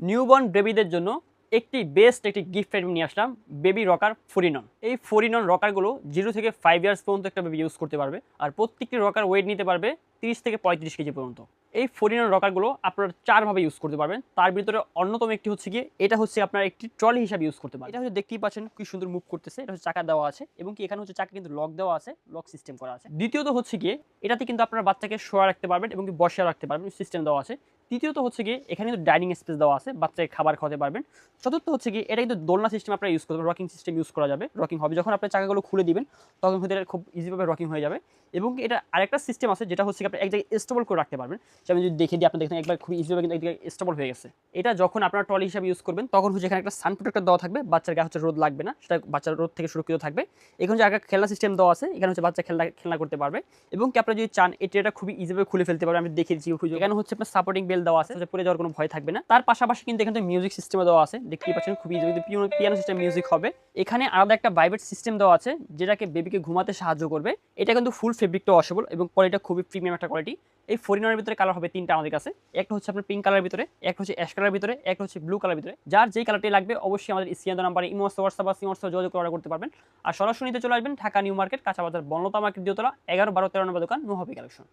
Newborn বেবিদের জন্য একটি গিফট আইটেম নিয়ে আসলাম, বেবি রকার ফোরিনন। এই ফোরিনন রকারগুলো 0 থেকে 5 ইয়ার্স পর্যন্ত একটা বেবি ইউজ করতে পারবে, আর প্রত্যেকটি রকার ওয়েট নিতে পারবে 30 থেকে 35 কেজি পর্যন্ত। এই ফোরিনন রকারগুলো আপনারা 4 ভাবে ইউজ করতে পারবেন। তার ভিতরে অন্যতম একটি হচ্ছে গিয়ে এটা হচ্ছে আপনার একটি ট্রলি হিসাবে ইউজ করতে পারবেন। এটা হচ্ছে দেখতেই পাচ্ছেন কি সুন্দর মুভ করতেছে। এটা হচ্ছে চাকা দেওয়া আছে এবং কি এখানে হচ্ছে চাকা কিন্তু লক দেওয়া আছে, লক সিস্টেম করা আছে। দ্বিতীয়ত হচ্ছে গিয়ে এটাতে কিন্তু আপনার বাচ্চাকে শোয়া রাখতে পারবেন এবং কি বসিয়ে রাখতে পারবেন, সিস্টেম দেওয়া আছে। তৃতীয়ত হচ্ছে গিয়ে এখানে কিন্তু ডাইনিং স্পেস দেওয়া আছে, বাচ্চাকে খাবার খাওয়াতে পারবেন। চতুর্থ হচ্ছে গিয়ে এটা কিন্তু দোলনা সিস্টেম আপনারা ইউজ করতে পারবেন, রকিং সিস্টেম ইউজ করা যাবে, রকিং হবে যখন আপনি চাকাগুলো খুলে দিবেন তখন কিন্তু এটা খুব ইজিভাবে রকিং হয়ে যাবে। এবং এটা আরেকটা সিস্টেম আছে যেটা হচ্ছে আপনি এক জায়গায় স্টেবল করে রাখতে পারবেন। যেমন যদি দেখে দিই, আপনি দেখেন একবার খুব ইজিভাবে কিন্তু এক জায়গায় স্টেবল হয়ে গেছে। এটা যখন আপনারা ট্রলি হিসাবে ইউজ করবেন তখন হচ্ছে এখানে একটা সান প্রোটেক্টর দেওয়া থাকবে, বাচ্চার গায়ে হচ্ছে রোদ লাগবে না, সেটা বাচ্চার রোদ থেকে সুরক্ষিত থাকবে। এখানে হচ্ছে একটা খেলনা সিস্টেম দেওয়া আছে, এখানে হচ্ছে বাচ্চা খেলনা করতে পারবে। এবং কি আপনারা যদি চান এটা খুবই ইজিভাবে খুলে ফেলতে পারবেন, আমি দেখিয়ে দিচ্ছি। এখানে হচ্ছে আপনার সাপোর্টিং বেল দেওয়া আছে, পড়ে যাওয়ার কোনো ভয় থাকবে না। তার পাশাপাশি কিন্তু এখানে মিউজিক সিস্টেমও দেওয়া আছে, দেখতেই পাচ্ছেন খুব ইজি পিয়ানো সিস্টেম মিউজিক হবে। এখানে আলাদা একটা ভাইব্রেট সিস্টেম দেওয়া আছে যেটাকে বেবিকে ঘুমাতে সাহায্য করবে। এটা কিন্তু ফুল ফেব্রিকটা ওয়াশেবল এবং কোয়ালিটিটা খুবই প্রিমিয়াম একটা কোয়ালিটি। এই ফোরিননের ভিতরে কালার হবে 3টা আমাদের কাছে। একটা হচ্ছে আপনার পিঙ্ক কালারের ভিতরে, একটা হচ্ছে অ্যাশ কালারের ভিতরে, একটা হচ্ছে ব্লু কালারের ভিতরে। যার যেই কালারটি লাগবে অবশ্যই আমাদের স্ক্রিনে নাম্বারে ইমো, হোয়াটসঅ্যাপ বা সিমো যোগাযোগ করে অর্ডার করতে পারবেন। আর সরাসরি নিতে চলে আসবেন ঢাকা নিউ মার্কেট, কাঁচা বাজার, বনলতা মার্কেট, দ্বিতীয় তলা, 11, 12, 13 নম্বর দোকান, নুহাবি কালেকশন।